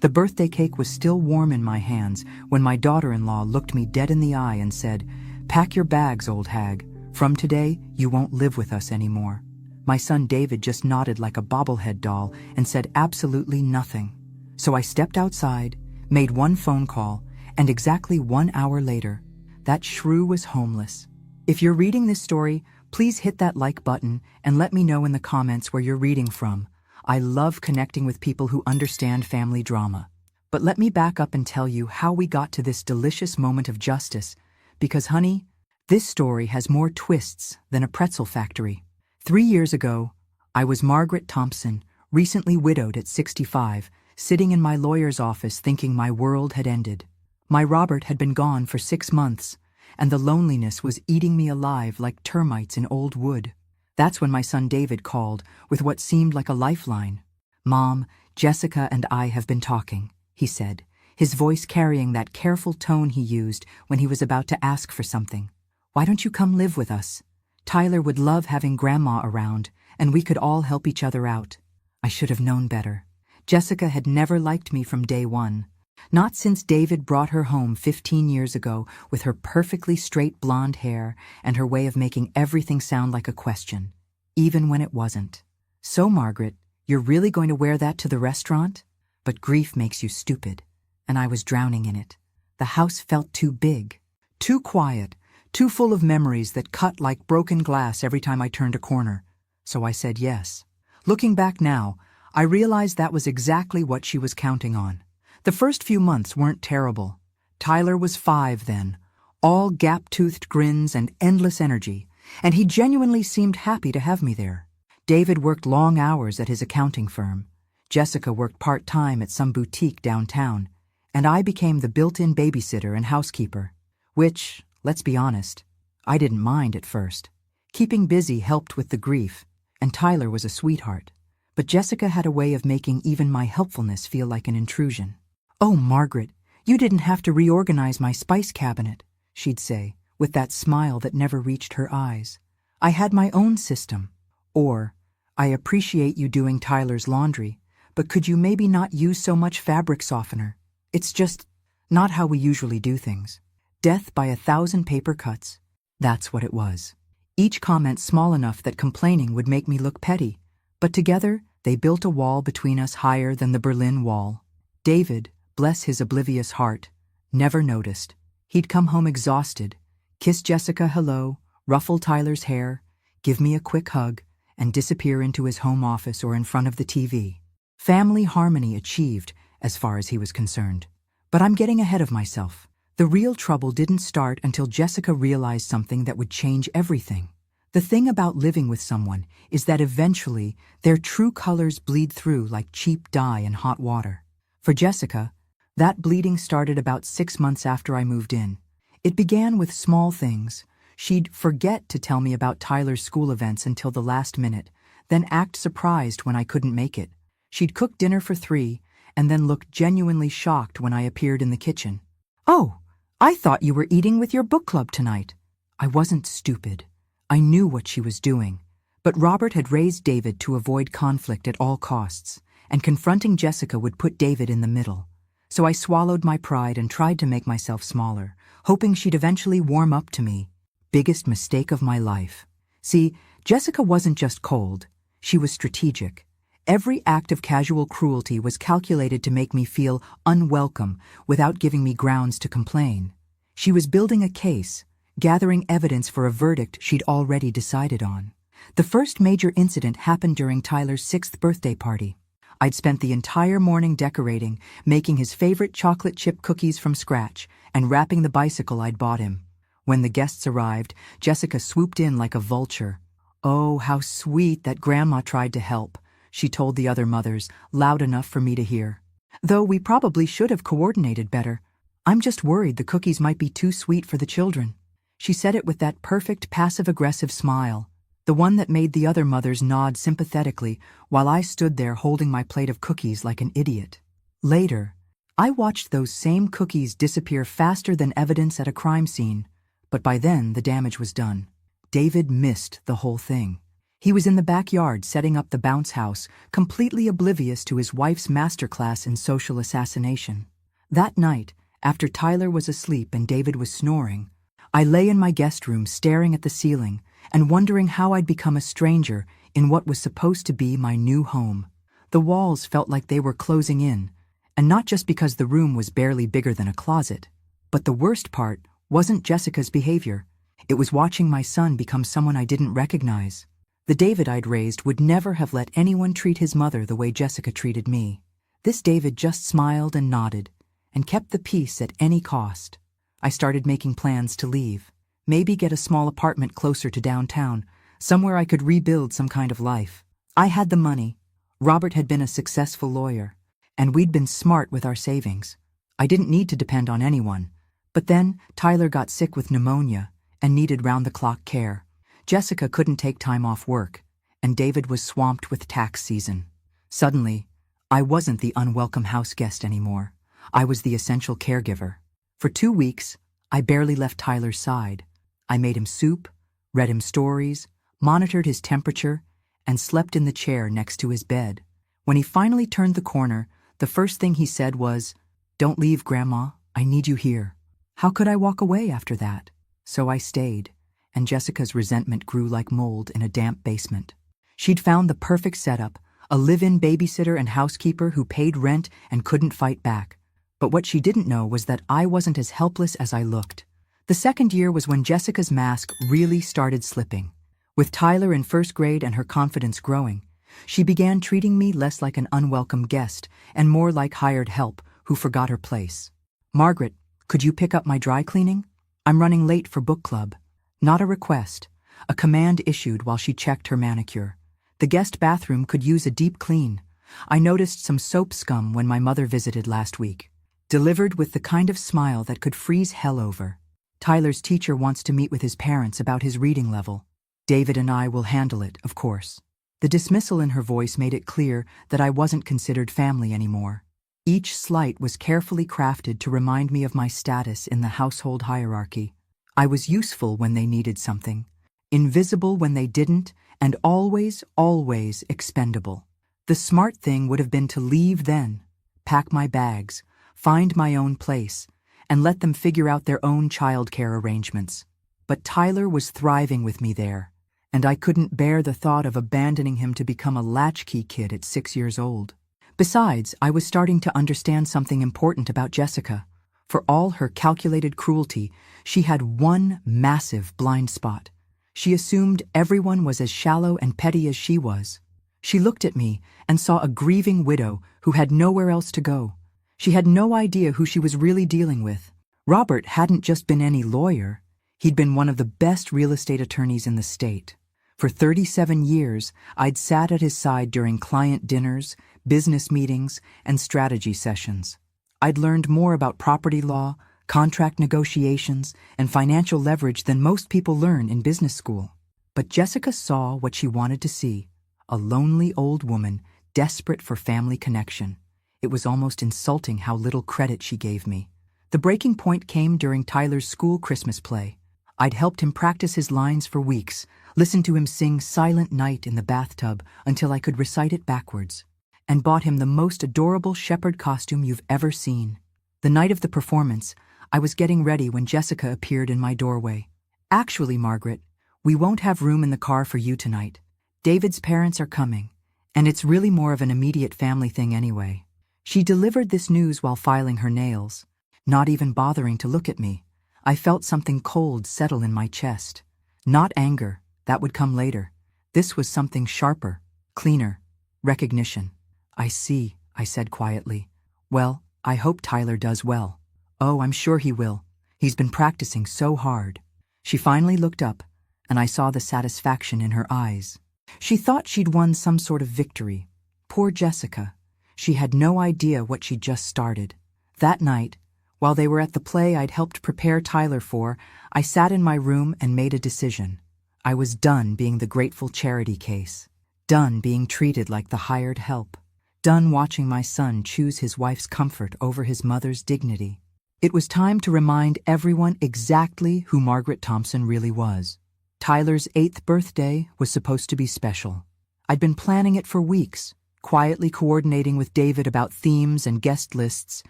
The birthday cake was still warm in my hands when my daughter-in-law looked me dead in the eye and said, "Pack your bags, old hag. From today, you won't live with us anymore." My son David just nodded like a bobblehead doll and said absolutely nothing. So I stepped outside, made one phone call, and exactly 1 hour later, that shrew was homeless. If you're reading this story, please hit that like button and let me know in the comments where you're reading from. I love connecting with people who understand family drama. But let me back up and tell you how we got to this delicious moment of justice, because honey, this story has more twists than a pretzel factory. 3 years ago, I was Margaret Thompson, recently widowed at 65, sitting in my lawyer's office thinking my world had ended. My Robert had been gone for 6 months, and the loneliness was eating me alive like termites in old wood. That's when my son David called with what seemed like a lifeline. "Mom, Jessica and I have been talking," he said, his voice carrying that careful tone he used when he was about to ask for something. "Why don't you come live with us? Tyler would love having Grandma around, and we could all help each other out." I should have known better. Jessica had never liked me from day one. Not since David brought her home 15 years ago with her perfectly straight blonde hair and her way of making everything sound like a question, even when it wasn't. "So, Margaret, you're really going to wear that to the restaurant?" But grief makes you stupid, and I was drowning in it. The house felt too big, too quiet, too full of memories that cut like broken glass every time I turned a corner. So I said yes. Looking back now, I realized that was exactly what she was counting on. The first few months weren't terrible. Tyler was 5 then, all gap-toothed grins and endless energy, and he genuinely seemed happy to have me there. David worked long hours at his accounting firm. Jessica worked part-time at some boutique downtown, and I became the built-in babysitter and housekeeper, which, let's be honest, I didn't mind at first. Keeping busy helped with the grief, and Tyler was a sweetheart. But Jessica had a way of making even my helpfulness feel like an intrusion. "Oh, Margaret, you didn't have to reorganize my spice cabinet," she'd say, with that smile that never reached her eyes. "I had my own system." Or, "I appreciate you doing Tyler's laundry, but could you maybe not use so much fabric softener? It's just not how we usually do things." Death by 1,000 paper cuts. That's what it was. Each comment small enough that complaining would make me look petty, but together they built a wall between us higher than the Berlin Wall. David, bless his oblivious heart, never noticed. He'd come home exhausted, kiss Jessica hello, ruffle Tyler's hair, give me a quick hug, and disappear into his home office or in front of the TV. Family harmony achieved, as far as he was concerned. But I'm getting ahead of myself. The real trouble didn't start until Jessica realized something that would change everything. The thing about living with someone is that eventually their true colors bleed through like cheap dye in hot water. For Jessica, that bleeding started about 6 months after I moved in. It began with small things. She'd forget to tell me about Tyler's school events until the last minute, then act surprised when I couldn't make it. She'd cook dinner for 3, and then look genuinely shocked when I appeared in the kitchen. "Oh, I thought you were eating with your book club tonight." I wasn't stupid. I knew what she was doing. But Robert had raised David to avoid conflict at all costs, and confronting Jessica would put David in the middle. So I swallowed my pride and tried to make myself smaller, hoping she'd eventually warm up to me. Biggest mistake of my life. See, Jessica wasn't just cold. She was strategic. Every act of casual cruelty was calculated to make me feel unwelcome without giving me grounds to complain. She was building a case, gathering evidence for a verdict she'd already decided on. The first major incident happened during Tyler's 6th birthday party. I'd spent the entire morning decorating, making his favorite chocolate chip cookies from scratch, and wrapping the bicycle I'd bought him. When the guests arrived, Jessica swooped in like a vulture. "Oh, how sweet that Grandma tried to help," she told the other mothers, loud enough for me to hear. "Though we probably should have coordinated better. I'm just worried the cookies might be too sweet for the children." She said it with that perfect passive-aggressive smile, the one that made the other mothers nod sympathetically while I stood there holding my plate of cookies like an idiot. Later, I watched those same cookies disappear faster than evidence at a crime scene, but by then the damage was done. David missed the whole thing. He was in the backyard setting up the bounce house, completely oblivious to his wife's masterclass in social assassination. That night, after Tyler was asleep and David was snoring, I lay in my guest room staring at the ceiling and wondering how I'd become a stranger in what was supposed to be my new home. The walls felt like they were closing in, and not just because the room was barely bigger than a closet. But the worst part wasn't Jessica's behavior. It was watching my son become someone I didn't recognize. The David I'd raised would never have let anyone treat his mother the way Jessica treated me. This David just smiled and nodded, and kept the peace at any cost. I started making plans to leave. Maybe get a small apartment closer to downtown, somewhere I could rebuild some kind of life. I had the money. Robert had been a successful lawyer, and we'd been smart with our savings. I didn't need to depend on anyone. But then Tyler got sick with pneumonia and needed round-the-clock care. Jessica couldn't take time off work, and David was swamped with tax season. Suddenly, I wasn't the unwelcome house guest anymore. I was the essential caregiver. For 2 weeks, I barely left Tyler's side. I made him soup, read him stories, monitored his temperature, and slept in the chair next to his bed. When he finally turned the corner, the first thing he said was, "Don't leave, Grandma. I need you here." How could I walk away after that? So I stayed, and Jessica's resentment grew like mold in a damp basement. She'd found the perfect setup, a live-in babysitter and housekeeper who paid rent and couldn't fight back. But what she didn't know was that I wasn't as helpless as I looked. The second year was when Jessica's mask really started slipping. With Tyler in first grade and her confidence growing, she began treating me less like an unwelcome guest and more like hired help who forgot her place. "Margaret, could you pick up my dry cleaning? I'm running late for book club." Not a request, a command issued while she checked her manicure. The guest bathroom could use a deep clean. I noticed some soap scum when my mother visited last week. Delivered with the kind of smile that could freeze hell over. "Tyler's teacher wants to meet with his parents about his reading level. David and I will handle it, of course." The dismissal in her voice made it clear that I wasn't considered family anymore. Each slight was carefully crafted to remind me of my status in the household hierarchy. I was useful when they needed something, invisible when they didn't, and always, always expendable. The smart thing would have been to leave then, pack my bags, find my own place, and let them figure out their own childcare arrangements. But Tyler was thriving with me there, and I couldn't bear the thought of abandoning him to become a latchkey kid at 6 years old. Besides, I was starting to understand something important about Jessica. For all her calculated cruelty, she had one massive blind spot. She assumed everyone was as shallow and petty as she was. She looked at me and saw a grieving widow who had nowhere else to go. She had no idea who she was really dealing with. Robert hadn't just been any lawyer. He'd been one of the best real estate attorneys in the state. For 37 years, I'd sat at his side during client dinners, business meetings, and strategy sessions. I'd learned more about property law, contract negotiations, and financial leverage than most people learn in business school. But Jessica saw what she wanted to see, a lonely old woman desperate for family connection. It was almost insulting how little credit she gave me. The breaking point came during Tyler's school Christmas play. I'd helped him practice his lines for weeks, listened to him sing Silent Night in the bathtub until I could recite it backwards, and bought him the most adorable shepherd costume you've ever seen. The night of the performance, I was getting ready when Jessica appeared in my doorway. "Actually, Margaret, we won't have room in the car for you tonight. David's parents are coming, and it's really more of an immediate family thing anyway." She delivered this news while filing her nails, not even bothering to look at me. I felt something cold settle in my chest. Not anger, that would come later. This was something sharper, cleaner, recognition. "I see," I said quietly. "Well, I hope Tyler does well." "Oh, I'm sure he will. He's been practicing so hard." She finally looked up, and I saw the satisfaction in her eyes. She thought she'd won some sort of victory. Poor Jessica. She had no idea what she'd just started. That night, while they were at the play I'd helped prepare Tyler for, I sat in my room and made a decision. I was done being the grateful charity case. Done being treated like the hired help. Done watching my son choose his wife's comfort over his mother's dignity. It was time to remind everyone exactly who Margaret Thompson really was. Tyler's 8th birthday was supposed to be special. I'd been planning it for weeks, quietly coordinating with David about themes and guest lists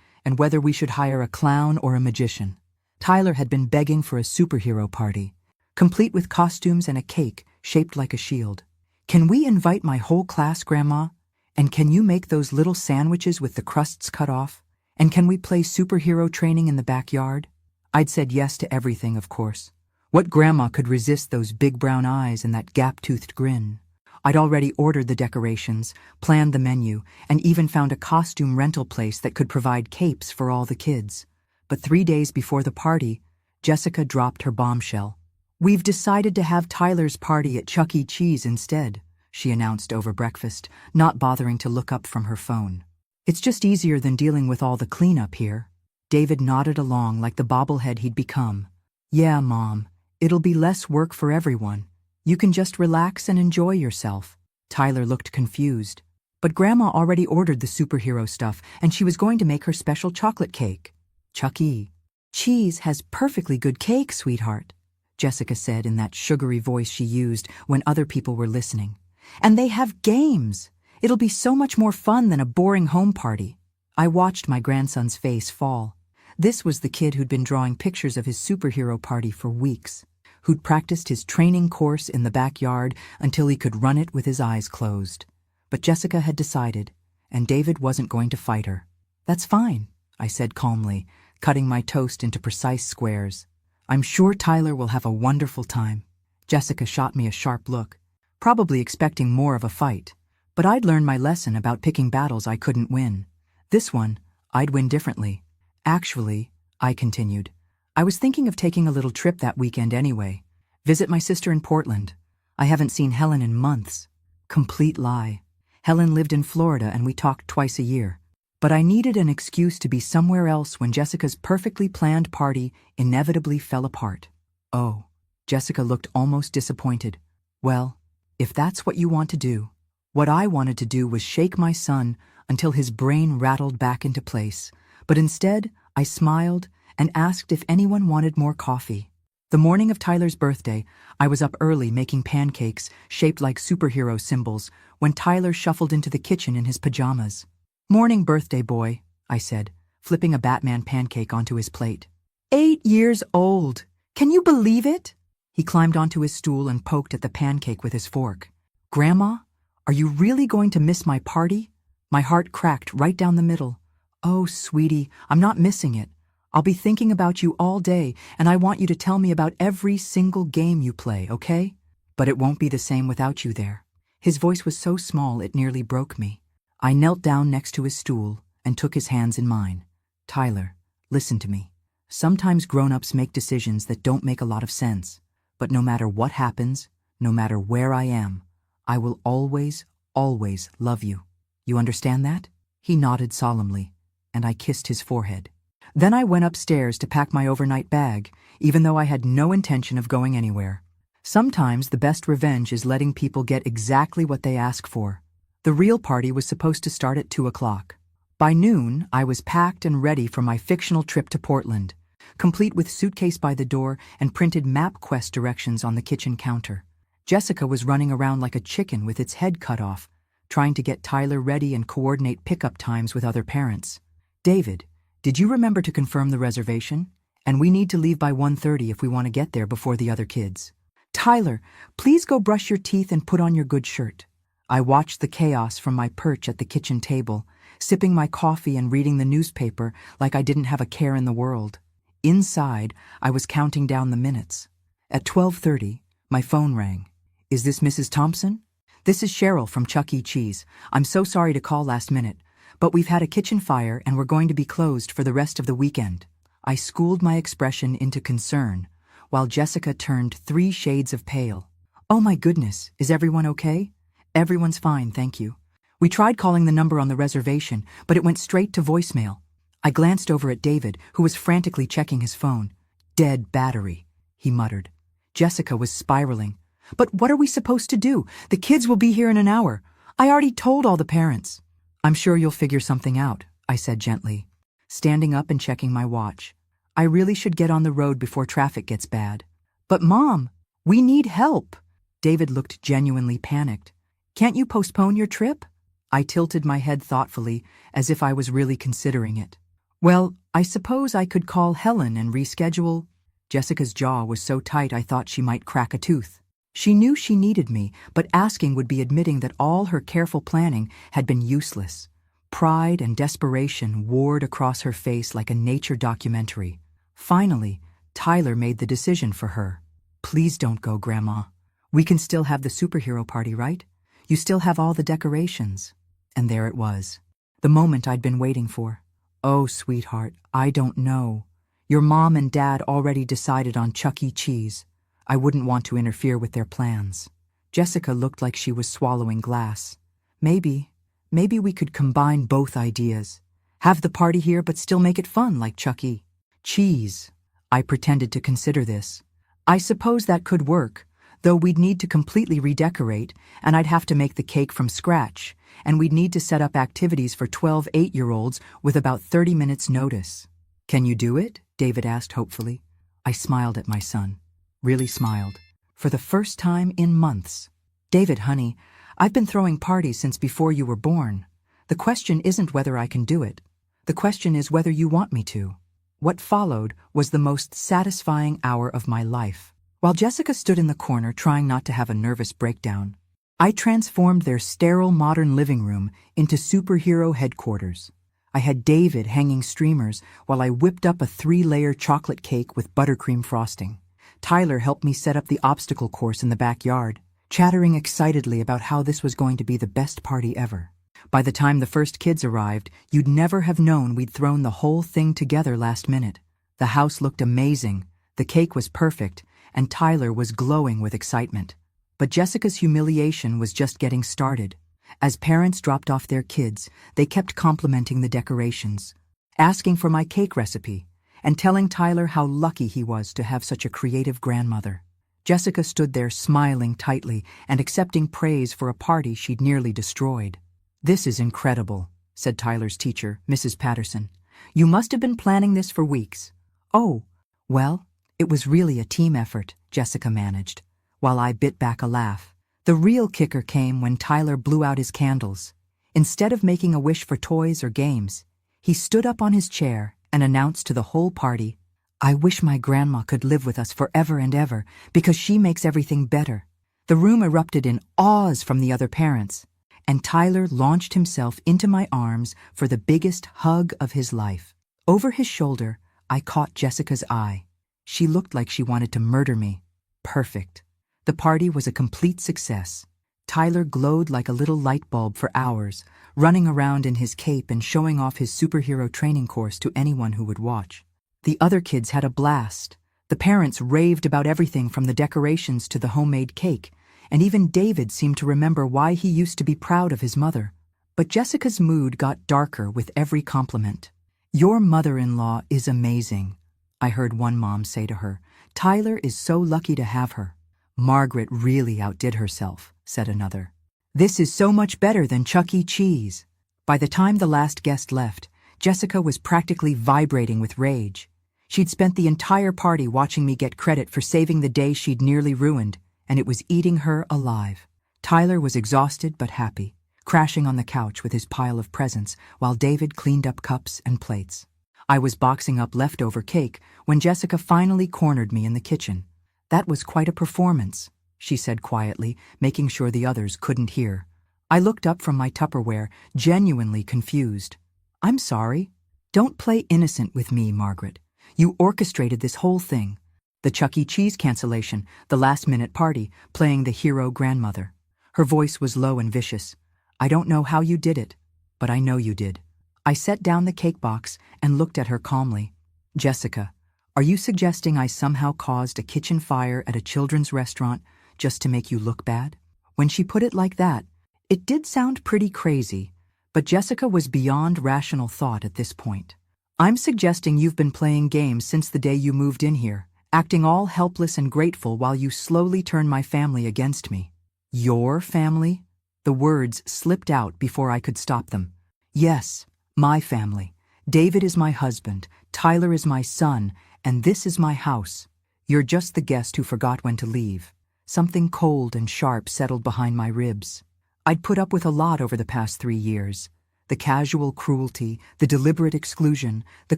and whether we should hire a clown or a magician. Tyler had been begging for a superhero party, complete with costumes and a cake shaped like a shield. "Can we invite my whole class, Grandma? And can you make those little sandwiches with the crusts cut off? And can we play superhero training in the backyard?" I'd said yes to everything, of course. What grandma could resist those big brown eyes and that gap-toothed grin? I'd already ordered the decorations, planned the menu, and even found a costume rental place that could provide capes for all the kids. But 3 days before the party, Jessica dropped her bombshell. "We've decided to have Tyler's party at Chuck E. Cheese instead," she announced over breakfast, not bothering to look up from her phone. "It's just easier than dealing with all the cleanup here." David nodded along like the bobblehead he'd become. "Yeah, Mom, it'll be less work for everyone. You can just relax and enjoy yourself." Tyler looked confused. But Grandma already ordered the superhero stuff, and she was going to make her special chocolate cake. "Chuck E. Cheese has perfectly good cake, sweetheart," Jessica said in that sugary voice she used when other people were listening. "And they have games. It'll be so much more fun than a boring home party." I watched my grandson's face fall. This was the kid who'd been drawing pictures of his superhero party for weeks, who'd practiced his training course in the backyard until he could run it with his eyes closed. But Jessica had decided, and David wasn't going to fight her. "That's fine," I said calmly, cutting my toast into precise squares. "I'm sure Tyler will have a wonderful time." Jessica shot me a sharp look, probably expecting more of a fight. But I'd learned my lesson about picking battles I couldn't win. This one, I'd win differently. "Actually," I continued, "I was thinking of taking a little trip that weekend anyway. Visit my sister in Portland. I haven't seen Helen in months." Complete lie. Helen lived in Florida and we talked twice a year. But I needed an excuse to be somewhere else when Jessica's perfectly planned party inevitably fell apart. "Oh." Jessica looked almost disappointed. "Well, if that's what you want to do." What I wanted to do was shake my son until his brain rattled back into place. But instead, I smiled and asked if anyone wanted more coffee. The morning of Tyler's birthday, I was up early making pancakes shaped like superhero symbols when Tyler shuffled into the kitchen in his pajamas. "Morning, birthday boy," I said, flipping a Batman pancake onto his plate. 8 years old. Can you believe it?" He climbed onto his stool and poked at the pancake with his fork. "Grandma, are you really going to miss my party?" My heart cracked right down the middle. "Oh, sweetie, I'm not missing it. I'll be thinking about you all day, and I want you to tell me about every single game you play, okay? But it won't be the same without you there." His voice was so small it nearly broke me. I knelt down next to his stool and took his hands in mine. "Tyler, listen to me. Sometimes grown-ups make decisions that don't make a lot of sense. But no matter what happens, no matter where I am, I will always, always love you. You understand that?" He nodded solemnly, and I kissed his forehead. Then I went upstairs to pack my overnight bag, even though I had no intention of going anywhere. Sometimes the best revenge is letting people get exactly what they ask for. The real party was supposed to start at 2 o'clock. By noon, I was packed and ready for my fictional trip to Portland, complete with suitcase by the door and printed MapQuest directions on the kitchen counter. Jessica was running around like a chicken with its head cut off, trying to get Tyler ready and coordinate pickup times with other parents. "David, did you remember to confirm the reservation? And we need to leave by 1:30 if we want to get there before the other kids." "Tyler, please go brush your teeth and put on your good shirt." I watched the chaos from my perch at the kitchen table, sipping my coffee and reading the newspaper like I didn't have a care in the world. Inside, I was counting down the minutes. At 12:30, my phone rang. "Is this Mrs. Thompson?" "This is Cheryl from Chuck E. Cheese. I'm so sorry to call last minute, but we've had a kitchen fire and we're going to be closed for the rest of the weekend." I schooled my expression into concern, while Jessica turned 3 shades of pale. "Oh my goodness, is everyone okay?" "Everyone's fine, thank you. We tried calling the number on the reservation, but it went straight to voicemail." I glanced over at David, who was frantically checking his phone. "Dead battery," he muttered. Jessica was spiraling. "But what are we supposed to do? The kids will be here in an hour. I already told all the parents." "I'm sure you'll figure something out," I said gently, standing up and checking my watch. I really should get on the road before traffic gets bad. "But Mom," We need help. David looked genuinely panicked. Can't you postpone your trip? I tilted my head thoughtfully, as if I was really considering it. Well, I suppose I could call Helen and reschedule. Jessica's jaw was so tight I thought she might crack a tooth. She knew she needed me, but asking would be admitting that all her careful planning had been useless. Pride and desperation warred across her face like a nature documentary. Finally, Tyler made the decision for her. Please don't go, Grandma. We can still have the superhero party, right? You still have all the decorations. And there it was. The moment I'd been waiting for. Oh, sweetheart, I don't know. Your mom and dad already decided on Chuck E. Cheese. I wouldn't want to interfere with their plans. Jessica looked like she was swallowing glass. Maybe we could combine both ideas. Have the party here but still make it fun like Chuck E. Cheese. I pretended to consider this. I suppose that could work, though we'd need to completely redecorate, and I'd have to make the cake from scratch, and we'd need to set up activities for 12 8-year-olds with about 30 minutes notice. Can you do it? David asked hopefully. I smiled at my son. Really smiled. For the first time in months. David, honey, I've been throwing parties since before you were born. The question isn't whether I can do it. The question is whether you want me to. What followed was the most satisfying hour of my life. While Jessica stood in the corner trying not to have a nervous breakdown, I transformed their sterile modern living room into superhero headquarters. I had David hanging streamers while I whipped up a 3-layer chocolate cake with buttercream frosting. Tyler helped me set up the obstacle course in the backyard, chattering excitedly about how this was going to be the best party ever. By the time the first kids arrived, you'd never have known we'd thrown the whole thing together last minute. The house looked amazing, the cake was perfect, and Tyler was glowing with excitement. But Jessica's humiliation was just getting started. As parents dropped off their kids, they kept complimenting the decorations, asking for my cake recipe, and telling Tyler how lucky he was to have such a creative grandmother. Jessica stood there smiling tightly and accepting praise for a party she'd nearly destroyed. This is incredible, said Tyler's teacher, Mrs. Patterson. You must have been planning this for weeks. Oh, well, it was really a team effort, Jessica managed, while I bit back a laugh. The real kicker came when Tyler blew out his candles. Instead of making a wish for toys or games, he stood up on his chair and announced to the whole party, I wish my grandma could live with us forever and ever because she makes everything better. The room erupted in awes from the other parents, and Tyler launched himself into my arms for the biggest hug of his life. Over his shoulder, I caught Jessica's eye. She looked like she wanted to murder me. Perfect. The party was a complete success. Tyler glowed like a little light bulb for hours, running around in his cape and showing off his superhero training course to anyone who would watch. The other kids had a blast. The parents raved about everything from the decorations to the homemade cake, and even David seemed to remember why he used to be proud of his mother. But Jessica's mood got darker with every compliment. Your mother-in-law is amazing, I heard one mom say to her. Tyler is so lucky to have her. Margaret really outdid herself, said another. This is so much better than Chuck E. Cheese. By the time the last guest left, Jessica was practically vibrating with rage. She'd spent the entire party watching me get credit for saving the day she'd nearly ruined, and it was eating her alive. Tyler was exhausted but happy, crashing on the couch with his pile of presents while David cleaned up cups and plates. I was boxing up leftover cake when Jessica finally cornered me in the kitchen. That was quite a performance, she said quietly, making sure the others couldn't hear. I looked up from my Tupperware, genuinely confused. I'm sorry. Don't play innocent with me, Margaret. You orchestrated this whole thing. The Chuck E. Cheese cancellation, the last-minute party, playing the hero grandmother. Her voice was low and vicious. I don't know how you did it, but I know you did. I set down the cake box and looked at her calmly. Jessica, are you suggesting I somehow caused a kitchen fire at a children's restaurant just to make you look bad? When she put it like that, it did sound pretty crazy, but Jessica was beyond rational thought at this point. I'm suggesting you've been playing games since the day you moved in here, acting all helpless and grateful while you slowly turn my family against me. Your family? The words slipped out before I could stop them. Yes, my family. David is my husband, Tyler is my son, and this is my house. You're just the guest who forgot when to leave. Something cold and sharp settled behind my ribs. I'd put up with a lot over the past 3 years. The casual cruelty, the deliberate exclusion, the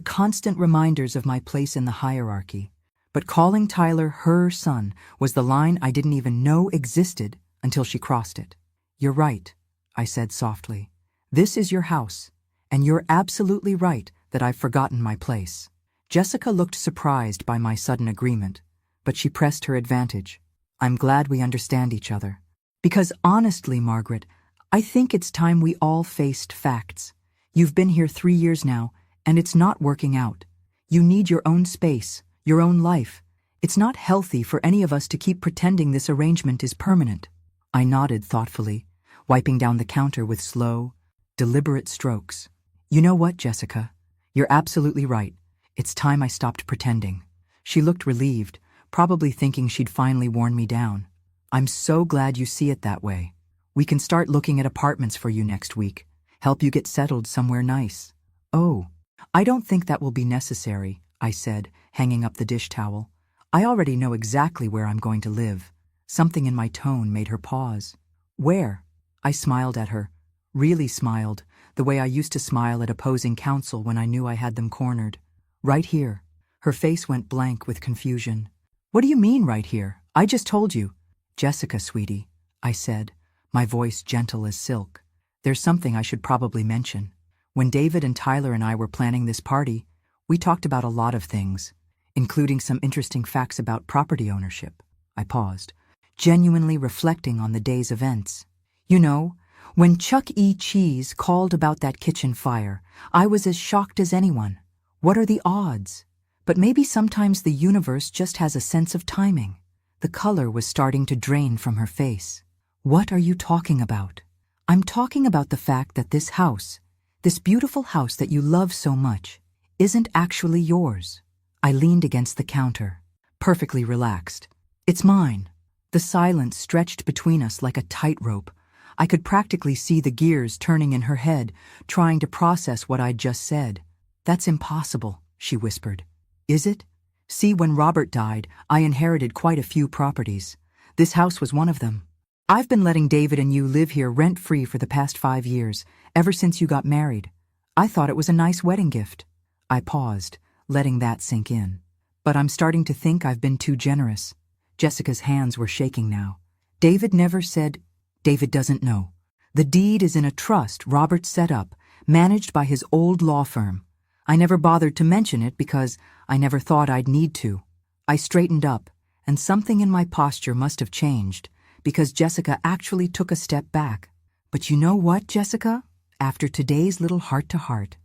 constant reminders of my place in the hierarchy. But calling Tyler her son was the line I didn't even know existed until she crossed it. You're right, I said softly. This is your house, and you're absolutely right that I've forgotten my place. Jessica looked surprised by my sudden agreement, but she pressed her advantage. I'm glad we understand each other. Because honestly, Margaret, I think it's time we all faced facts. You've been here 3 years now, and it's not working out. You need your own space, your own life. It's not healthy for any of us to keep pretending this arrangement is permanent. I nodded thoughtfully, wiping down the counter with slow, deliberate strokes. You know what, Jessica? You're absolutely right. It's time I stopped pretending. She looked relieved, probably thinking she'd finally worn me down. I'm so glad you see it that way. We can start looking at apartments for you next week, help you get settled somewhere nice. Oh, I don't think that will be necessary, I said, hanging up the dish towel. I already know exactly where I'm going to live. Something in my tone made her pause. Where? I smiled at her, really smiled, the way I used to smile at opposing counsel when I knew I had them cornered. Right here. Her face went blank with confusion. What do you mean right here? I just told you. Jessica, sweetie, I said, my voice gentle as silk. There's something I should probably mention. When David and Tyler and I were planning this party, we talked about a lot of things, including some interesting facts about property ownership. I paused, genuinely reflecting on the day's events. You know, when Chuck E. Cheese called about that kitchen fire, I was as shocked as anyone. What are the odds? But maybe sometimes the universe just has a sense of timing. The color was starting to drain from her face. What are you talking about? I'm talking about the fact that this house, this beautiful house that you love so much, isn't actually yours. I leaned against the counter, perfectly relaxed. It's mine. The silence stretched between us like a tightrope. I could practically see the gears turning in her head, trying to process what I'd just said. That's impossible, she whispered. Is it? See, when Robert died, I inherited quite a few properties. This house was one of them. I've been letting David and you live here rent-free for the past 5 years, ever since you got married. I thought it was a nice wedding gift. I paused, letting that sink in. But I'm starting to think I've been too generous. Jessica's hands were shaking now. David never said. David doesn't know. The deed is in a trust Robert set up, managed by his old law firm. I never bothered to mention it because I never thought I'd need to. I straightened up, and something in my posture must have changed, because Jessica actually took a step back. But you know what, Jessica? After today's little heart-to-heart,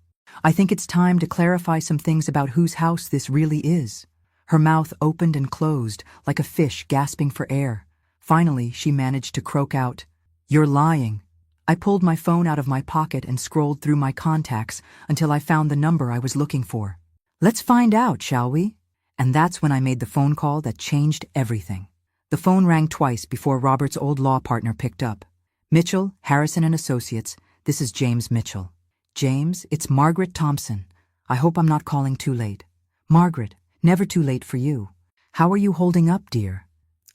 I think it's time to clarify some things about whose house this really is. Her mouth opened and closed, like a fish gasping for air. Finally, she managed to croak out, "You're lying." I pulled my phone out of my pocket and scrolled through my contacts until I found the number I was looking for. Let's find out, shall we? And that's when I made the phone call that changed everything. The phone rang twice before Robert's old law partner picked up. Mitchell, Harrison and Associates, this is James Mitchell. James, it's Margaret Thompson. I hope I'm not calling too late. Margaret, never too late for you. How are you holding up, dear?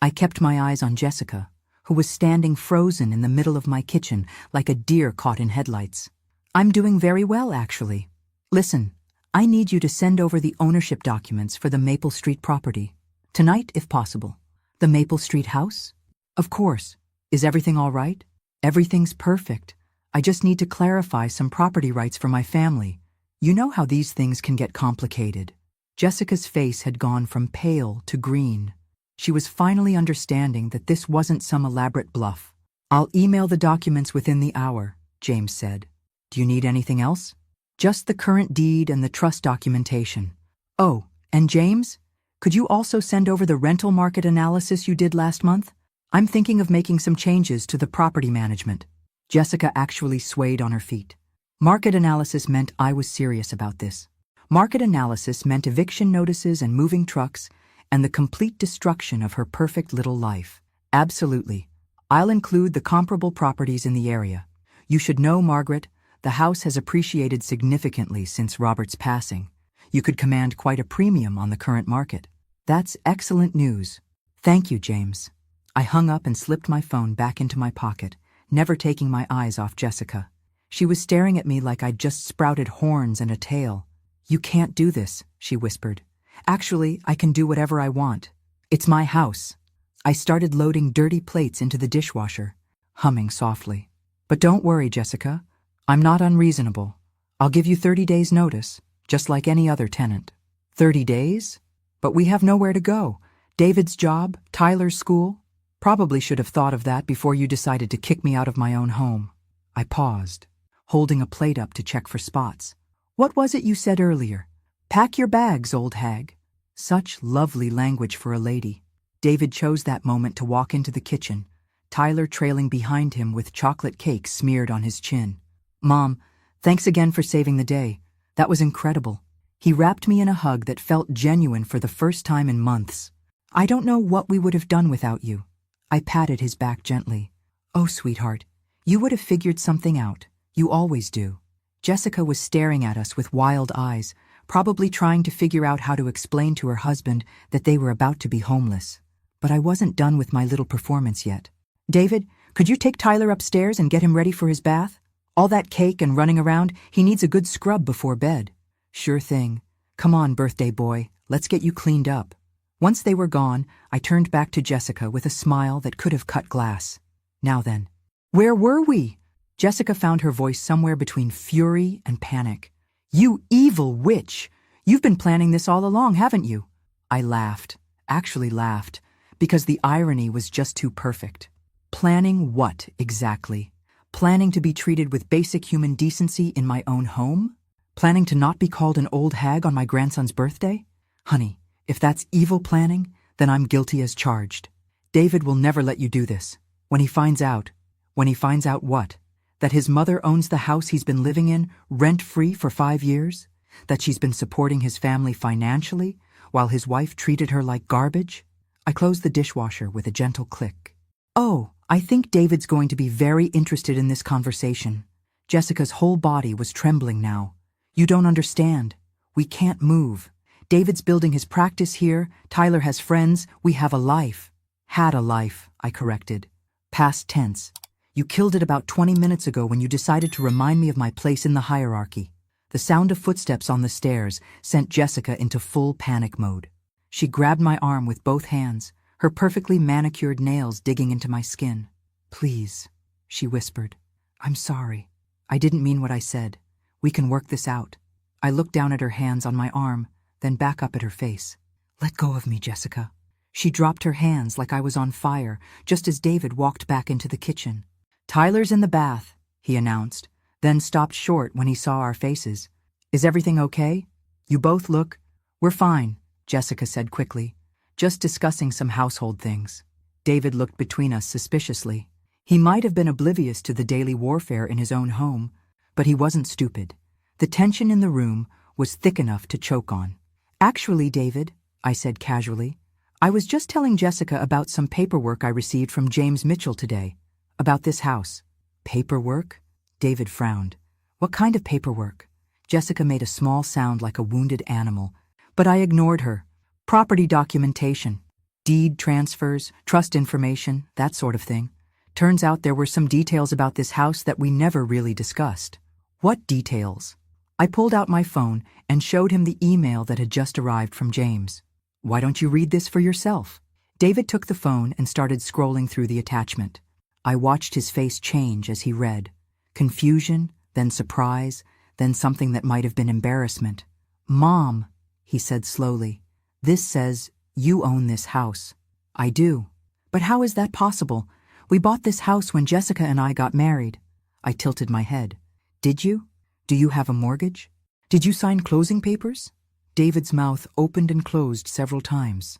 I kept my eyes on Jessica, who was standing frozen in the middle of my kitchen like a deer caught in headlights. I'm doing very well, actually. Listen, I need you to send over the ownership documents for the Maple Street property. Tonight, if possible. The Maple Street house? Of course. Is everything all right? Everything's perfect. I just need to clarify some property rights for my family. You know how these things can get complicated. Jessica's face had gone from pale to green. She was finally understanding that this wasn't some elaborate bluff. I'll email the documents within the hour, James said. Do you need anything else? Just the current deed and the trust documentation. Oh, and James, could you also send over the rental market analysis you did last month? I'm thinking of making some changes to the property management. Jessica actually swayed on her feet. Market analysis meant I was serious about this. Market analysis meant eviction notices and moving trucks, and the complete destruction of her perfect little life. Absolutely. I'll include the comparable properties in the area. You should know, Margaret, the house has appreciated significantly since Robert's passing. You could command quite a premium on the current market. That's excellent news. Thank you, James. I hung up and slipped my phone back into my pocket, never taking my eyes off Jessica. She was staring at me like I'd just sprouted horns and a tail. You can't do this, she whispered. Actually, I can do whatever I want. It's my house. I started loading dirty plates into the dishwasher, humming softly. But don't worry, Jessica. I'm not unreasonable. I'll give you 30 days' notice, just like any other tenant. 30 days? But we have nowhere to go. David's job, Tyler's school. Probably should have thought of that before you decided to kick me out of my own home. I paused, holding a plate up to check for spots. What was it you said earlier? Pack your bags, old hag. Such lovely language for a lady. David chose that moment to walk into the kitchen, Tyler trailing behind him with chocolate cake smeared on his chin. Mom, thanks again for saving the day. That was incredible. He wrapped me in a hug that felt genuine for the first time in months. I don't know what we would have done without you. I patted his back gently. Oh, sweetheart, you would have figured something out. You always do. Jessica was staring at us with wild eyes, probably trying to figure out how to explain to her husband that they were about to be homeless. But I wasn't done with my little performance yet. David, could you take Tyler upstairs and get him ready for his bath? All that cake and running around, he needs a good scrub before bed. Sure thing. Come on, birthday boy, let's get you cleaned up. Once they were gone, I turned back to Jessica with a smile that could have cut glass. Now then. Where were we? Jessica found her voice somewhere between fury and panic. You evil witch! You've been planning this all along, haven't you? I laughed, actually laughed, because the irony was just too perfect. Planning what, exactly? Planning to be treated with basic human decency in my own home? Planning to not be called an old hag on my grandson's birthday? Honey, if that's evil planning, then I'm guilty as charged. David will never let you do this. When he finds out what? That his mother owns the house he's been living in, rent-free for 5 years? That she's been supporting his family financially, while his wife treated her like garbage? I closed the dishwasher with a gentle click. Oh, I think David's going to be very interested in this conversation. Jessica's whole body was trembling now. You don't understand. We can't move. David's building his practice here, Tyler has friends, we have a life. Had a life, I corrected. Past tense. You killed it about 20 minutes ago when you decided to remind me of my place in the hierarchy. The sound of footsteps on the stairs sent Jessica into full panic mode. She grabbed my arm with both hands, her perfectly manicured nails digging into my skin. Please, she whispered. I'm sorry. I didn't mean what I said. We can work this out. I looked down at her hands on my arm, then back up at her face. Let go of me, Jessica. She dropped her hands like I was on fire, just as David walked back into the kitchen. Tyler's in the bath, he announced, then stopped short when he saw our faces. Is everything okay? You both look... We're fine, Jessica said quickly. Just discussing some household things. David looked between us suspiciously. He might have been oblivious to the daily warfare in his own home, but he wasn't stupid. The tension in the room was thick enough to choke on. Actually, David, I said casually, I was just telling Jessica about some paperwork I received from James Mitchell today. About this house. Paperwork? David frowned. What kind of paperwork? Jessica made a small sound like a wounded animal, but I ignored her. Property documentation. Deed transfers, trust information, that sort of thing. Turns out there were some details about this house that we never really discussed. What details? I pulled out my phone and showed him the email that had just arrived from James. Why don't you read this for yourself? David took the phone and started scrolling through the attachment. I watched his face change as he read. Confusion, then surprise, then something that might have been embarrassment. Mom, he said slowly, this says you own this house. I do. But how is that possible? We bought this house when Jessica and I got married. I tilted my head. Did you? Do you have a mortgage? Did you sign closing papers? David's mouth opened and closed several times.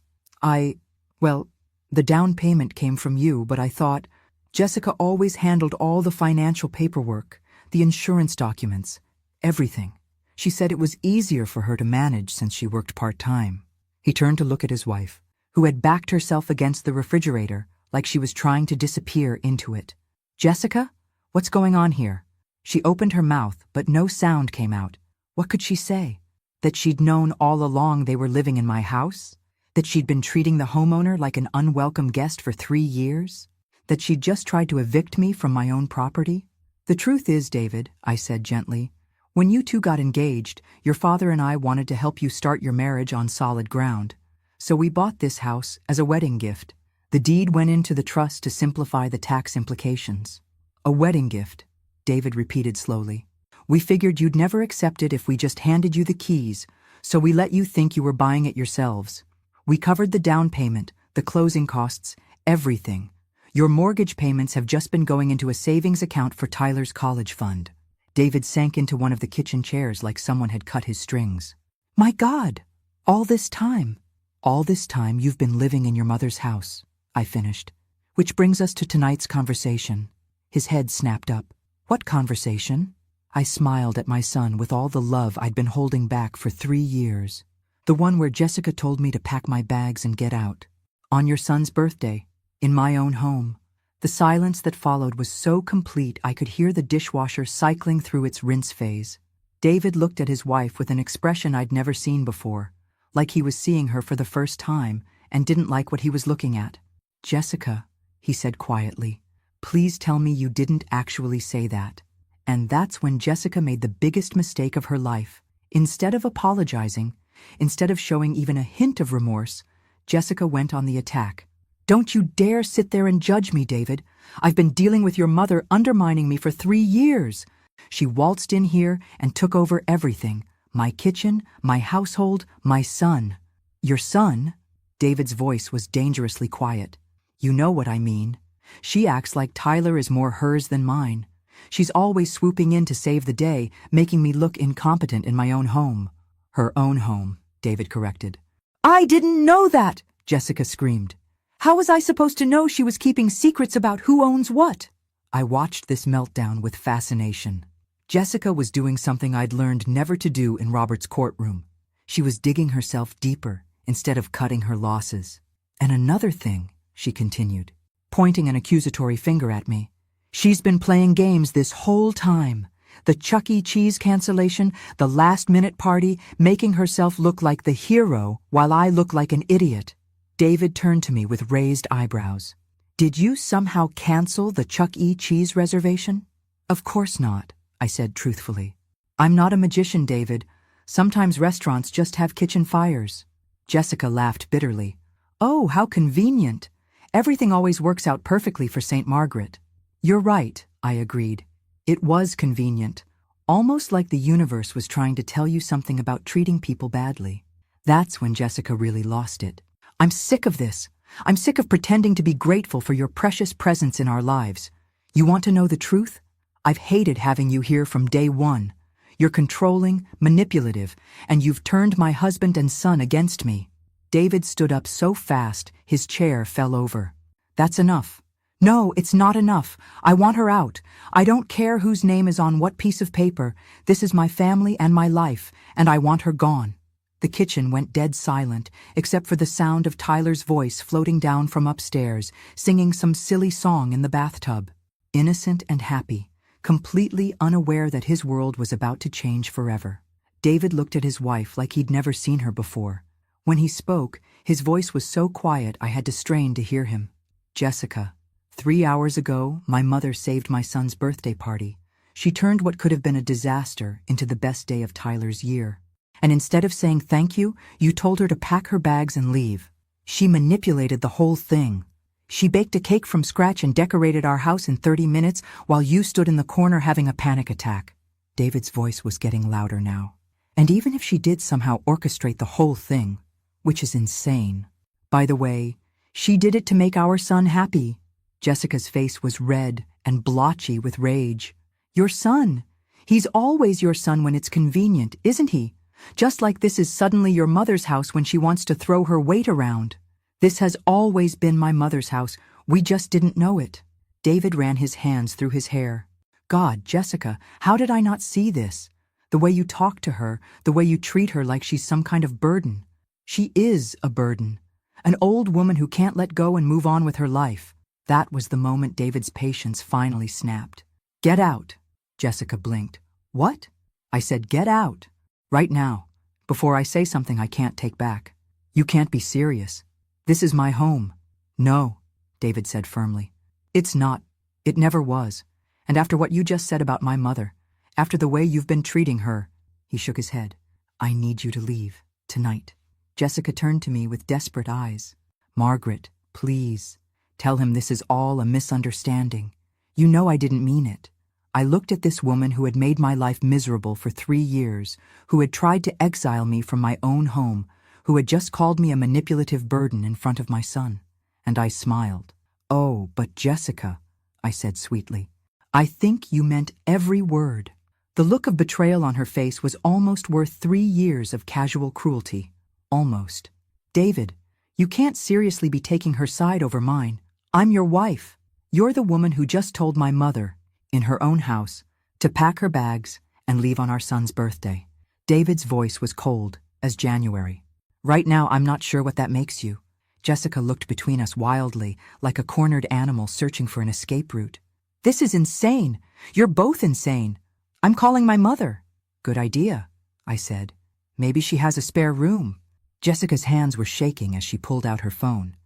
Well, the down payment came from you, but I thought... Jessica always handled all the financial paperwork, the insurance documents, everything. She said it was easier for her to manage since she worked part-time. He turned to look at his wife, who had backed herself against the refrigerator like she was trying to disappear into it. Jessica? What's going on here? She opened her mouth, but no sound came out. What could she say? That she'd known all along they were living in my house? That she'd been treating the homeowner like an unwelcome guest for 3 years? That she'd just tried to evict me from my own property? The truth is, David, I said gently, when you two got engaged, your father and I wanted to help you start your marriage on solid ground. So we bought this house as a wedding gift. The deed went into the trust to simplify the tax implications. A wedding gift, David repeated slowly. We figured you'd never accept it if we just handed you the keys, so we let you think you were buying it yourselves. We covered the down payment, the closing costs, everything. Your mortgage payments have just been going into a savings account for Tyler's college fund. David sank into one of the kitchen chairs like someone had cut his strings. My God! All this time you've been living in your mother's house, I finished. Which brings us to tonight's conversation. His head snapped up. What conversation? I smiled at my son with all the love I'd been holding back for 3 years. The one where Jessica told me to pack my bags and get out. On your son's birthday, in my own home. The silence that followed was so complete I could hear the dishwasher cycling through its rinse phase. David looked at his wife with an expression I'd never seen before, like he was seeing her for the first time and didn't like what he was looking at. Jessica, he said quietly, please tell me you didn't actually say that. And that's when Jessica made the biggest mistake of her life. Instead of apologizing, instead of showing even a hint of remorse, Jessica went on the attack. Don't you dare sit there and judge me, David. I've been dealing with your mother undermining me for 3 years. She waltzed in here and took over everything. My kitchen, my household, my son. Your son? David's voice was dangerously quiet. You know what I mean. She acts like Tyler is more hers than mine. She's always swooping in to save the day, making me look incompetent in my own home. Her own home, David corrected. I didn't know that, Jessica screamed. How was I supposed to know she was keeping secrets about who owns what? I watched this meltdown with fascination. Jessica was doing something I'd learned never to do in Robert's courtroom. She was digging herself deeper instead of cutting her losses. And another thing, she continued, pointing an accusatory finger at me. She's been playing games this whole time. The Chuck E. Cheese cancellation, the last-minute party, making herself look like the hero while I look like an idiot. David turned to me with raised eyebrows. Did you somehow cancel the Chuck E. Cheese reservation? Of course not, I said truthfully. I'm not a magician, David. Sometimes restaurants just have kitchen fires. Jessica laughed bitterly. Oh, how convenient. Everything always works out perfectly for St. Margaret. You're right, I agreed. It was convenient, almost like the universe was trying to tell you something about treating people badly. That's when Jessica really lost it. I'm sick of this. I'm sick of pretending to be grateful for your precious presence in our lives. You want to know the truth? I've hated having you here from day one. You're controlling, manipulative, and you've turned my husband and son against me. David stood up so fast, his chair fell over. That's enough. No, it's not enough. I want her out. I don't care whose name is on what piece of paper. This is my family and my life, and I want her gone. The kitchen went dead silent, except for the sound of Tyler's voice floating down from upstairs, singing some silly song in the bathtub. Innocent and happy, completely unaware that his world was about to change forever. David looked at his wife like he'd never seen her before. When he spoke, his voice was so quiet I had to strain to hear him. Jessica, 3 hours ago, my mother saved my son's birthday party. She turned what could have been a disaster into the best day of Tyler's year. And instead of saying thank you, you told her to pack her bags and leave. She manipulated the whole thing. She baked a cake from scratch and decorated our house in 30 minutes while you stood in the corner having a panic attack. David's voice was getting louder now. And even if she did somehow orchestrate the whole thing, which is insane. By the way, she did it to make our son happy. Jessica's face was red and blotchy with rage. Your son. He's always your son when it's convenient, isn't he? Just like this is suddenly your mother's house when she wants to throw her weight around. This has always been my mother's house. We just didn't know it. David ran his hands through his hair. God, Jessica, how did I not see this? The way you talk to her, the way you treat her like she's some kind of burden. She is a burden. An old woman who can't let go and move on with her life. That was the moment David's patience finally snapped. Get out. Jessica blinked. What? I said get out. Right now, before I say something I can't take back. You can't be serious. This is my home. No, David said firmly. It's not. It never was. And after what you just said about my mother, after the way you've been treating her, he shook his head. I need you to leave, tonight. Jessica turned to me with desperate eyes. Margaret, please, tell him this is all a misunderstanding. You know I didn't mean it. I looked at this woman who had made my life miserable for 3 years, who had tried to exile me from my own home, who had just called me a manipulative burden in front of my son. And I smiled. Oh, but Jessica, I said sweetly, I think you meant every word. The look of betrayal on her face was almost worth 3 years of casual cruelty. Almost. David, you can't seriously be taking her side over mine. I'm your wife. You're the woman who just told my mother, in her own house, to pack her bags and leave on our son's birthday. David's voice was cold as January. Right now, I'm not sure what that makes you. Jessica looked between us wildly, like a cornered animal searching for an escape route. This is insane. You're both insane. I'm calling my mother. Good idea, I said. Maybe she has a spare room. Jessica's hands were shaking as she pulled out her phone.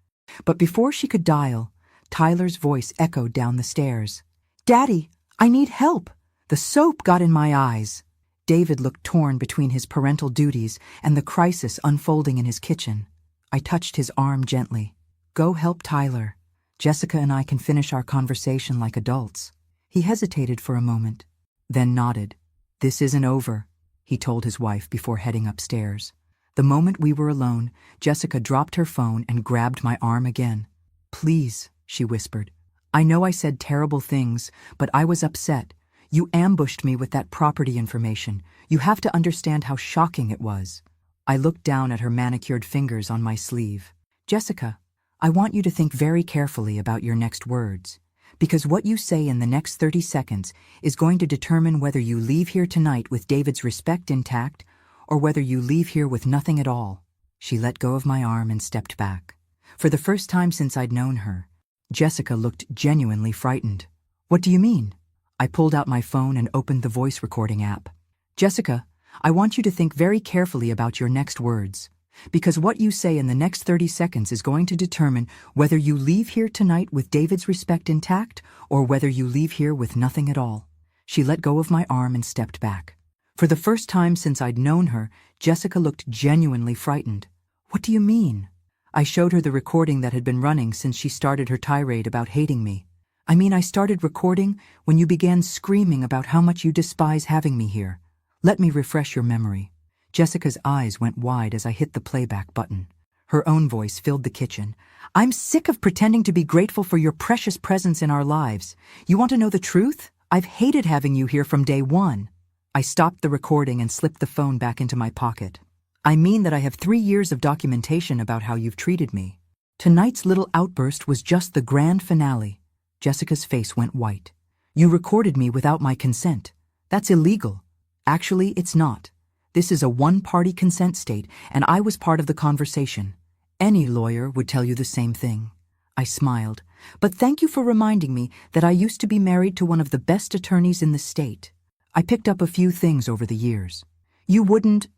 But before she could dial, Tyler's voice echoed down the stairs. Daddy, I need help. The soap got in my eyes. David looked torn between his parental duties and the crisis unfolding in his kitchen. I touched his arm gently. Go help Tyler. Jessica and I can finish our conversation like adults. He hesitated for a moment, then nodded. This isn't over, he told his wife before heading upstairs. The moment we were alone, Jessica dropped her phone and grabbed my arm again. Please, she whispered. I know I said terrible things, but I was upset. You ambushed me with that property information. You have to understand how shocking it was. I looked down at her manicured fingers on my sleeve. Jessica, I want you to think very carefully about your next words, because what you say in the next 30 seconds is going to determine whether you leave here tonight with David's respect intact or whether you leave here with nothing at all. She let go of my arm and stepped back. For the first time since I'd known her, Jessica looked genuinely frightened. What do you mean? I pulled out my phone and opened the voice recording app. Jessica, I want you to think very carefully about your next words, because what you say in the next 30 seconds is going to determine whether you leave here tonight with David's respect intact or whether you leave here with nothing at all. She let go of my arm and stepped back. For the first time since I'd known her, Jessica looked genuinely frightened. What do you mean? I showed her the recording that had been running since she started her tirade about hating me. I started recording when you began screaming about how much you despise having me here. Let me refresh your memory. Jessica's eyes went wide as I hit the playback button. Her own voice filled the kitchen. I'm sick of pretending to be grateful for your precious presence in our lives. You want to know the truth? I've hated having you here from day one. I stopped the recording and slipped the phone back into my pocket. I mean that I have 3 years of documentation about how you've treated me. Tonight's little outburst was just the grand finale. Jessica's face went white. You recorded me without my consent. That's illegal. Actually, it's not. This is a one-party consent state, and I was part of the conversation. Any lawyer would tell you the same thing. I smiled. But thank you for reminding me that I used to be married to one of the best attorneys in the state. I picked up a few things over the years. You wouldn't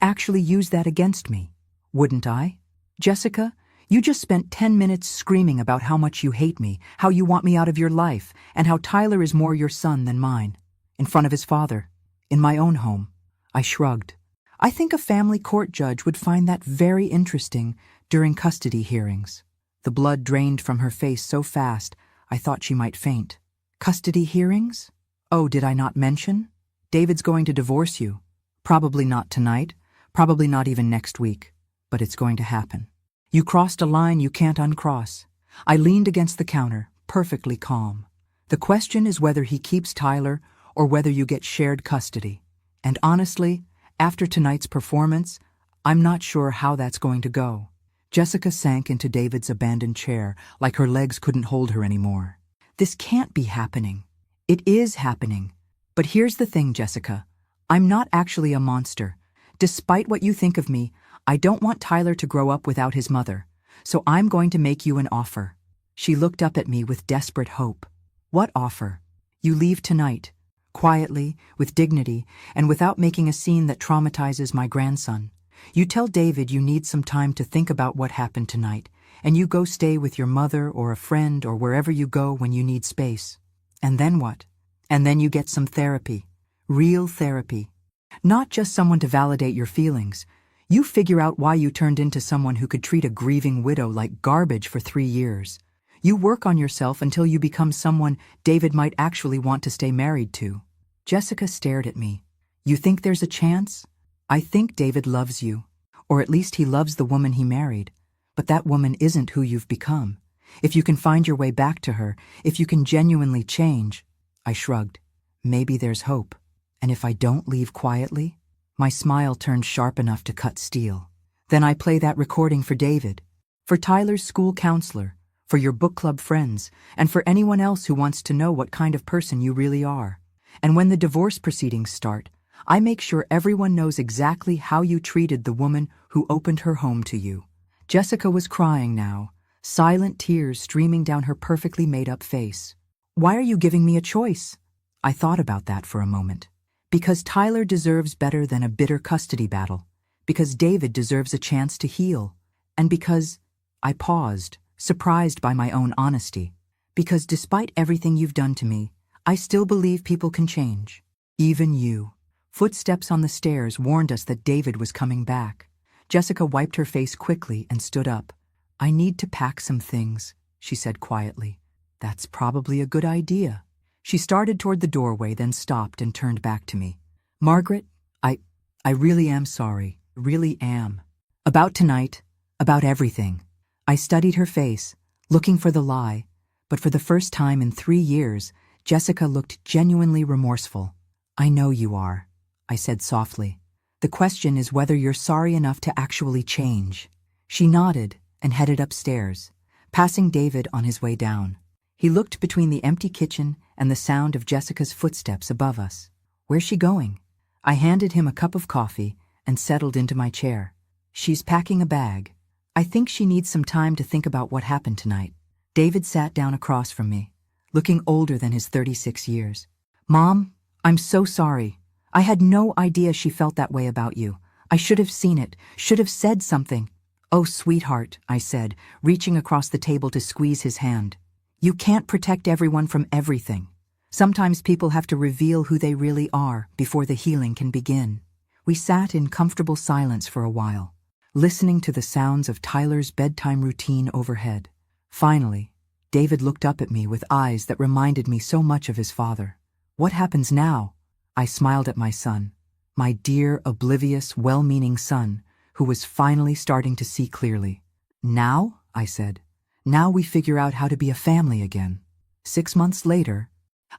actually use that against me, wouldn't I? Jessica, you just spent 10 minutes screaming about how much you hate me, how you want me out of your life, and how Tyler is more your son than mine. In front of his father. In my own home. I shrugged. I think a family court judge would find that very interesting during custody hearings. The blood drained from her face so fast, I thought she might faint. Custody hearings? Oh, did I not mention? David's going to divorce you. Probably not tonight, probably not even next week, but it's going to happen. You crossed a line you can't uncross. I leaned against the counter, perfectly calm. The question is whether he keeps Tyler or whether you get shared custody. And honestly, after tonight's performance, I'm not sure how that's going to go. Jessica sank into David's abandoned chair like her legs couldn't hold her anymore. This can't be happening. It is happening. But here's the thing, Jessica. I'm not actually a monster. Despite what you think of me, I don't want Tyler to grow up without his mother. So I'm going to make you an offer. She looked up at me with desperate hope. What offer? You leave tonight. Quietly, with dignity, and without making a scene that traumatizes my grandson. You tell David you need some time to think about what happened tonight, and you go stay with your mother or a friend or wherever you go when you need space. And then what? And then you get some therapy. Real therapy. Not just someone to validate your feelings. You figure out why you turned into someone who could treat a grieving widow like garbage for 3 years. You work on yourself until you become someone David might actually want to stay married to. Jessica stared at me. You think there's a chance? I think David loves you. Or at least he loves the woman he married. But that woman isn't who you've become. If you can find your way back to her, if you can genuinely change. I shrugged. Maybe there's hope. And if I don't leave quietly? My smile turned sharp enough to cut steel. Then I play that recording for David. For Tyler's school counselor. For your book club friends. And for anyone else who wants to know what kind of person you really are. And when the divorce proceedings start, I make sure everyone knows exactly how you treated the woman who opened her home to you. Jessica was crying now, silent tears streaming down her perfectly made-up face. Why are you giving me a choice? I thought about that for a moment. Because Tyler deserves better than a bitter custody battle. Because David deserves a chance to heal. And because I paused, surprised by my own honesty. Because despite everything you've done to me, I still believe people can change. Even you. Footsteps on the stairs warned us that David was coming back. Jessica wiped her face quickly and stood up. I need to pack some things, she said quietly. That's probably a good idea. She started toward the doorway, then stopped and turned back to me. Margaret, I really am sorry. Really am. About tonight, about everything. I studied her face, looking for the lie, but for the first time in 3 years, Jessica looked genuinely remorseful. I know you are, I said softly. The question is whether you're sorry enough to actually change. She nodded and headed upstairs, passing David on his way down. He looked between the empty kitchen and the sound of Jessica's footsteps above us. Where's she going? I handed him a cup of coffee and settled into my chair. She's packing a bag. I think she needs some time to think about what happened tonight. David sat down across from me, looking older than his 36 years. Mom, I'm so sorry. I had no idea she felt that way about you. I should have seen it, should have said something. Oh, sweetheart, I said, reaching across the table to squeeze his hand. You can't protect everyone from everything. Sometimes people have to reveal who they really are before the healing can begin. We sat in comfortable silence for a while, listening to the sounds of Tyler's bedtime routine overhead. Finally, David looked up at me with eyes that reminded me so much of his father. What happens now? I smiled at my son, my dear, oblivious, well-meaning son, who was finally starting to see clearly. Now, I said, now we figure out how to be a family again. 6 months later,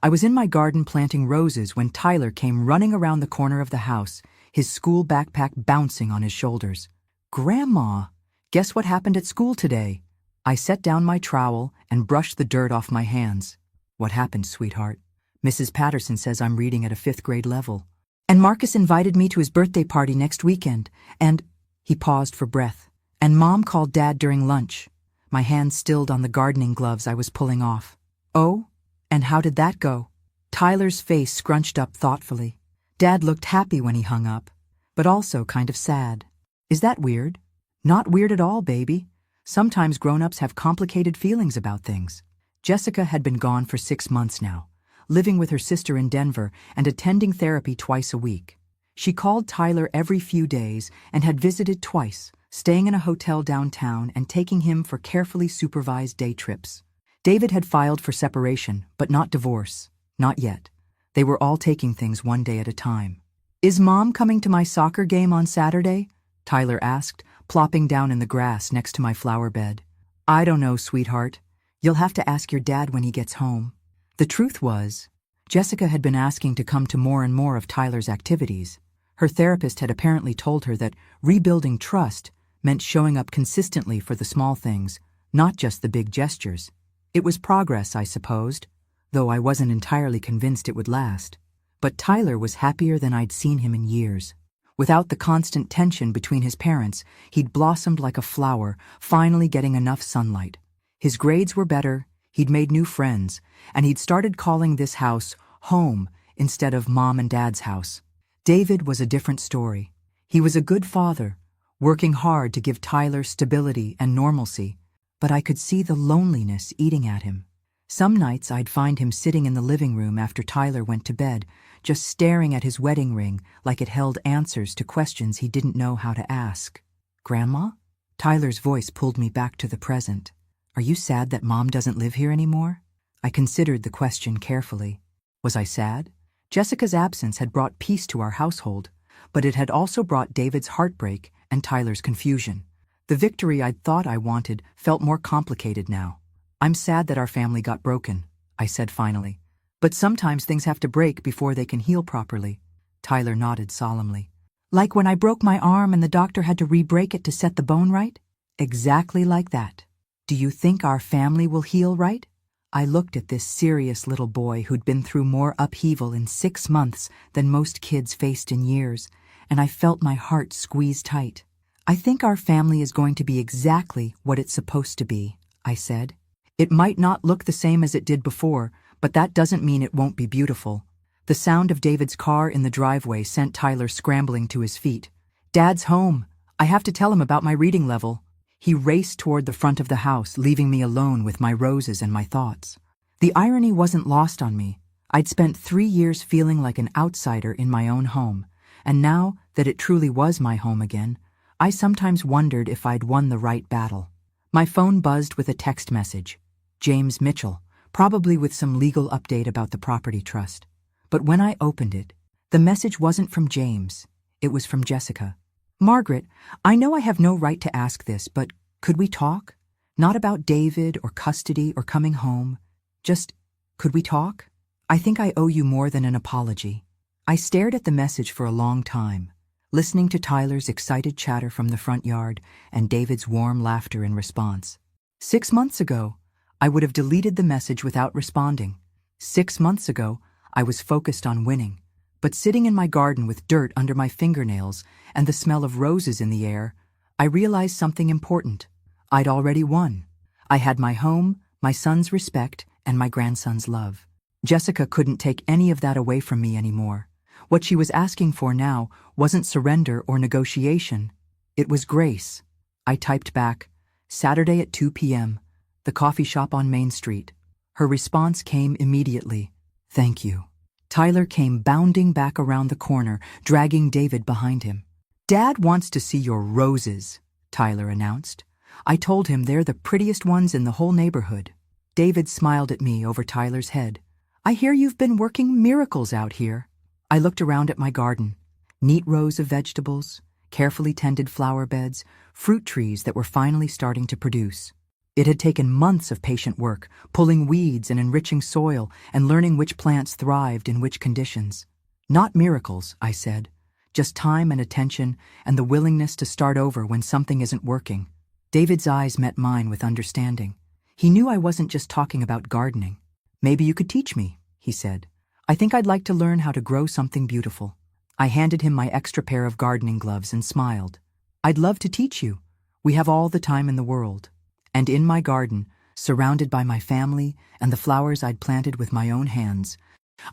I was in my garden planting roses when Tyler came running around the corner of the house, his school backpack bouncing on his shoulders. Grandma, guess what happened at school today? I set down my trowel and brushed the dirt off my hands. What happened, sweetheart? Mrs. Patterson says I'm reading at a 5th grade level. And Marcus invited me to his birthday party next weekend, and he paused for breath. And Mom called Dad during lunch. My hands stilled on the gardening gloves I was pulling off. Oh? And how did that go? Tyler's face scrunched up thoughtfully. Dad looked happy when he hung up, but also kind of sad. Is that weird? Not weird at all, baby. Sometimes grown-ups have complicated feelings about things. Jessica had been gone for 6 months now, living with her sister in Denver and attending therapy twice a week. She called Tyler every few days and had visited twice, staying in a hotel downtown and taking him for carefully supervised day trips. David had filed for separation, but not divorce. Not yet. They were all taking things one day at a time. Is Mom coming to my soccer game on Saturday? Tyler asked, plopping down in the grass next to my flower bed. I don't know, sweetheart. You'll have to ask your dad when he gets home. The truth was, Jessica had been asking to come to more and more of Tyler's activities. Her therapist had apparently told her that rebuilding trust meant showing up consistently for the small things, not just the big gestures. It was progress, I supposed, though I wasn't entirely convinced it would last. But Tyler was happier than I'd seen him in years. Without the constant tension between his parents, he'd blossomed like a flower, finally getting enough sunlight. His grades were better, he'd made new friends, and he'd started calling this house home instead of Mom and Dad's house. David was a different story. He was a good father, working hard to give Tyler stability and normalcy, but I could see the loneliness eating at him. Some nights I'd find him sitting in the living room after Tyler went to bed, just staring at his wedding ring like it held answers to questions he didn't know how to ask. "Grandma?" Tyler's voice pulled me back to the present. "Are you sad that Mom doesn't live here anymore?" I considered the question carefully. Was I sad? Jessica's absence had brought peace to our household, but it had also brought David's heartbreak and Tyler's confusion. The victory I'd thought I wanted felt more complicated now. "I'm sad that our family got broken," I said finally. "But sometimes things have to break before they can heal properly." Tyler nodded solemnly. "Like when I broke my arm and the doctor had to re-break it to set the bone right?" "Exactly like that. Do you think our family will heal right?" I looked at this serious little boy who'd been through more upheaval in 6 months than most kids faced in years, and I felt my heart squeeze tight. "I think our family is going to be exactly what it's supposed to be," I said. "It might not look the same as it did before, but that doesn't mean it won't be beautiful." The sound of David's car in the driveway sent Tyler scrambling to his feet. "Dad's home. I have to tell him about my reading level." He raced toward the front of the house, leaving me alone with my roses and my thoughts. The irony wasn't lost on me. I'd spent 3 years feeling like an outsider in my own home, and now that it truly was my home again, I sometimes wondered if I'd won the right battle. My phone buzzed with a text message. James Mitchell, probably with some legal update about the property trust. But when I opened it, the message wasn't from James. It was from Jessica. "Margaret, I know I have no right to ask this, but could we talk? Not about David or custody or coming home. Just, could we talk? I think I owe you more than an apology." I stared at the message for a long time, listening to Tyler's excited chatter from the front yard and David's warm laughter in response. 6 months ago, I would have deleted the message without responding. 6 months ago, I was focused on winning. But sitting in my garden with dirt under my fingernails and the smell of roses in the air, I realized something important. I'd already won. I had my home, my son's respect, and my grandson's love. Jessica couldn't take any of that away from me anymore. What she was asking for now wasn't surrender or negotiation. It was grace. I typed back, "Saturday at 2 p.m., the coffee shop on Main Street." Her response came immediately. "Thank you." Tyler came bounding back around the corner, dragging David behind him. "Dad wants to see your roses," Tyler announced. "I told him they're the prettiest ones in the whole neighborhood." David smiled at me over Tyler's head. "I hear you've been working miracles out here." I looked around at my garden. Neat rows of vegetables, carefully tended flower beds, fruit trees that were finally starting to produce. It had taken months of patient work, pulling weeds and enriching soil and learning which plants thrived in which conditions. "Not miracles," I said. "Just time and attention and the willingness to start over when something isn't working." David's eyes met mine with understanding. He knew I wasn't just talking about gardening. "Maybe you could teach me," he said. "I think I'd like to learn how to grow something beautiful." I handed him my extra pair of gardening gloves and smiled. "I'd love to teach you. We have all the time in the world." And in my garden, surrounded by my family and the flowers I'd planted with my own hands,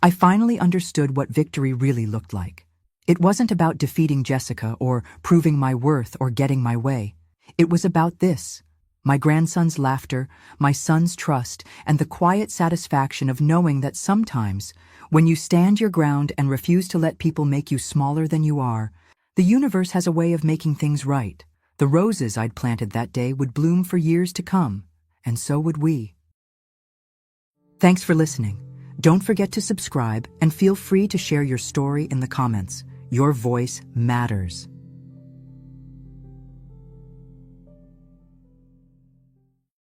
I finally understood what victory really looked like. It wasn't about defeating Jessica or proving my worth or getting my way. It was about this: my grandson's laughter, my son's trust, and the quiet satisfaction of knowing that sometimes, when you stand your ground and refuse to let people make you smaller than you are, the universe has a way of making things right. The roses I'd planted that day would bloom for years to come, and so would we. Thanks for listening. Don't forget to subscribe and feel free to share your story in the comments. Your voice matters.